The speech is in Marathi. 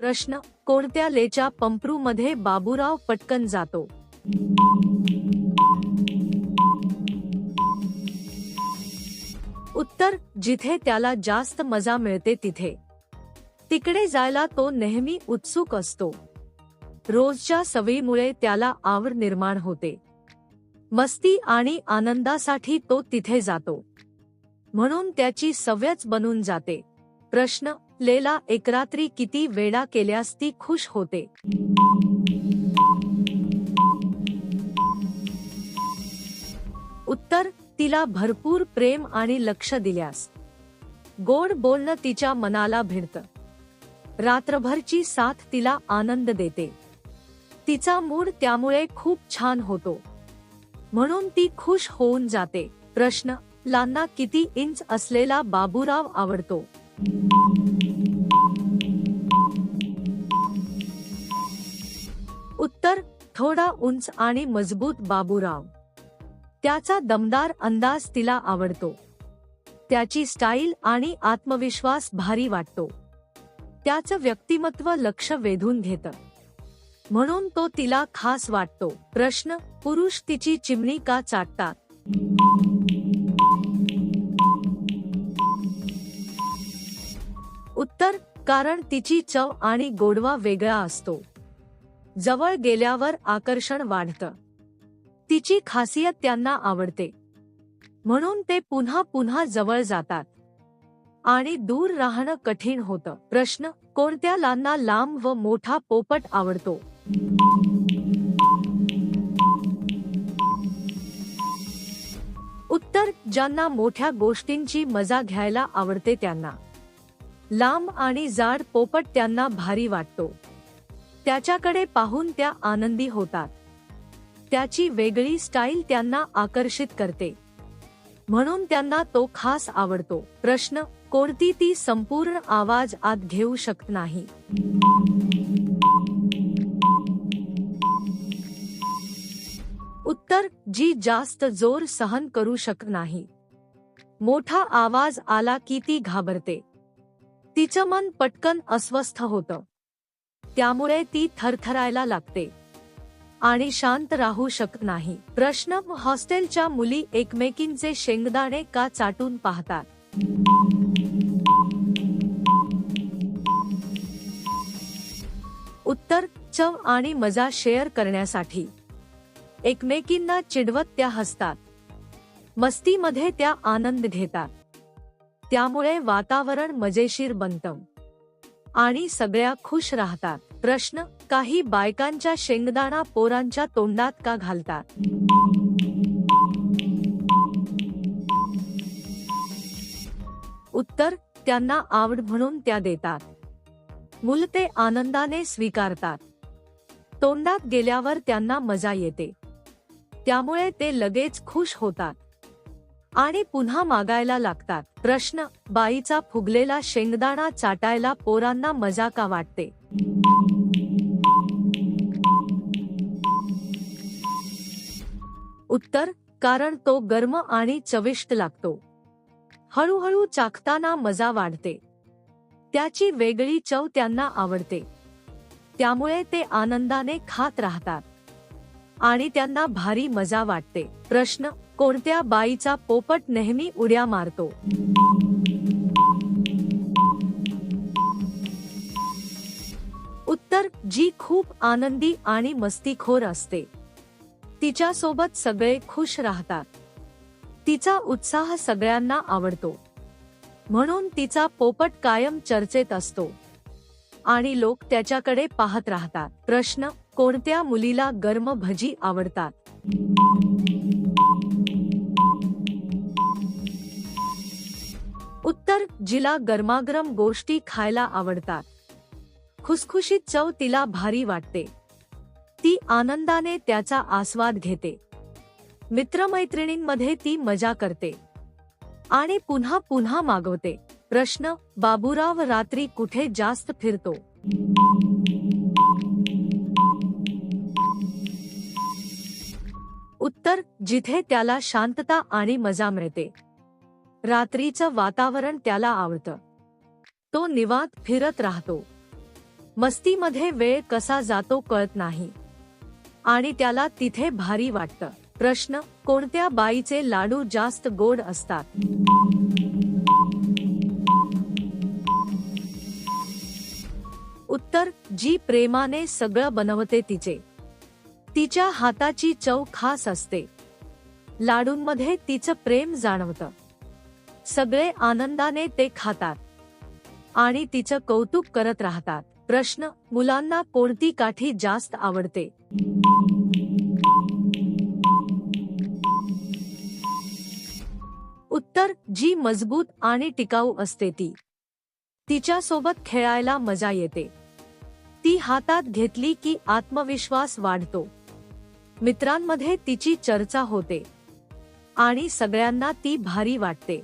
प्रश्न: कोणत्या लेच्या पंपरू मध्ये बाबूराव पटकन जातो? उत्तर: जिथे त्याला जास्त मजा मिळते तिथे. तिकडे जायला तो नेहमी उत्सुक असतो. रोजच्या सवयीमुळे त्याला आवड निर्माण होते. मस्ती आणि आनंदासाठी तो तिथे जातो, म्हणून त्याची सवयच बनून जाते. प्रश्न: लेला एक रात्री किती वेळा केल्यास ती खुश होते? उत्तर: तिला भरपूर प्रेम आणि लक्ष दिल्यास. गोड बोलणं तिच्या मनाला भिडतं. रात्रभरची साथ तिला आनंद देते. तिचा मूड त्यामुळे खूप छान होतो, म्हणून ती खुश होऊन जाते. प्रश्न: लांना किती इंच असलेला बाबूराव आवडतो? उत्तर: थोडा उंच आणि मजबूत बाबूराव. त्याचा दमदार अंदाज तिला आवडतो. त्याची स्टाईल आणि आत्मविश्वास भारी वाटतो. त्याचं व्यक्तिमत्व लक्ष वेधून घेतं, म्हणून तो तिला खास वाटतो. प्रश्न: पुरुष तिची चिमणी का चाटतात? उत्तर: कारण तिची चव आणि गोडवा वेगळा असतो. जवळ गेल्यावर आकर्षण वाढतं. तिची खासियत त्यांना आवडते, म्हणून ते पुन्हा पुन्हा जवळ जातात आणि दूर राहणं कठीण होतं. प्रश्न: कोणत्या लांना लांब व मोठा पोपट आवडतो? उत्तर: ज्यांना मोठ्या गोष्टींची मजा घ्यायला आवडते त्यांना. लांब आणि जाड पोपट त्यांना भारी वाटतो. त्याच्याकडे पाहून त्या आनंदी होतात. त्याची वेगळी स्टाईल त्यांना आकर्षित करते, म्हणून त्यांना तो खास आवडतो. प्रश्न: कोणती ती संपूर्ण आवाज आत घेऊ शकत नाही? उत्तर: जी जास्त जोर सहन करू शकत नाही. मोठा आवाज आला की ती घाबरते. तिचं मन पटकन अस्वस्थ होतं, त्यामुळे ती थरथरायला लागते आणि शांत राहू शकत नाही. प्रश्न: हॉस्टेलच्या मुली एकमेकींचे शेंगदाणे का चाटून पाहतात? उत्तर: चव आणि मजा शेअर करण्यासाठी. एकमेकींना चिडवत त्या हसतात. मस्तीमध्ये त्या आनंद घेतात. त्यामुळे वातावरण मजेशीर बनतं आणि सगळ्या खुश राहतात. प्रश्न: काही बायकांच्या शेंगदाणा पोरांच्या तोंडात का घालतात? उत्तर: त्यांना आवड म्हणून त्या देतात. मुलं ते आनंदाने स्वीकारतात. तोंडात गेल्यावर त्यांना मजा येते, त्यामुळे ते लगेच खुश होतात आणि पुन्हा मागायला लागतात. प्रश्न: बाईचा फुगलेला शेंगदाणा चाटायला पोरांना मजा का वाटते? उत्तर: कारण तो गर्म आणि चविष्ट लागतो. हळूहळू चाखताना मजा वाढते. त्याची वेगळी चव त्यांना आवडते, त्यामुळे ते आनंदाने खात राहतात आणि त्यांना भारी मजा वाटते. प्रश्न: कोणत्या बाईचा पोपट नेहमी उड्या मारतो? उत्तर: जी खूप आनंदी आणि मस्तीखोर असते. तिच्यासोबत सगळे खुश राहतात. तिचा उत्साह सगळ्यांना आवडतो, म्हणून तिचा पोपट कायम चर्चेत असतो आणि लोक त्याच्याकडे पाहत राहतात. प्रश्न: कोणत्या मुलीला गरम भजी आवडतात? उत्तर: जिला गरमागरम गोष्टी खायला आवडतात. खुसखुशीत चव तिला भारी वाटते. ती आनंदाने त्याचा आस्वाद घेते. मित्रमैत्रिणींमध्ये ती मजा करते आणि पुन्हा पुन्हा मागवते. प्रश्न: बाबूराव रात्री कुठे जास्त फिरतो? उत्तर: जिथे त्याला शांतता आणि मजा मिळते. रात्रीचं वातावरण त्याला आवडतं. तो निवांत फिरत राहतो मस्तीमध्ये वेळ कसा जातो कळत नाही आणि त्याला तिथे भारी वाटतं. प्रश्न: कोणत्या बाईचे लाडू जास्त गोड असतात? उत्तर: जी प्रेमाने सगळं बनवते तिचे. तिच्या हाताची चव खास असते. लाडूंमध्ये तिचं प्रेम जाणवतं. सगळे आनंदाने ते खातात आणि तिचं कौतुक करत राहतात. प्रश्न: मुलांना कोणती काठी जास्त आवडते? उत्तर: जी मजबूत आणि टिकाऊ असते ती. तिच्यासोबत खेळायला मजा येते. ती हातात घेतली की आत्मविश्वास वाढतो. मित्रांमध्ये तिची चर्चा होते आणि सगळ्यांना ती भारी वाटते.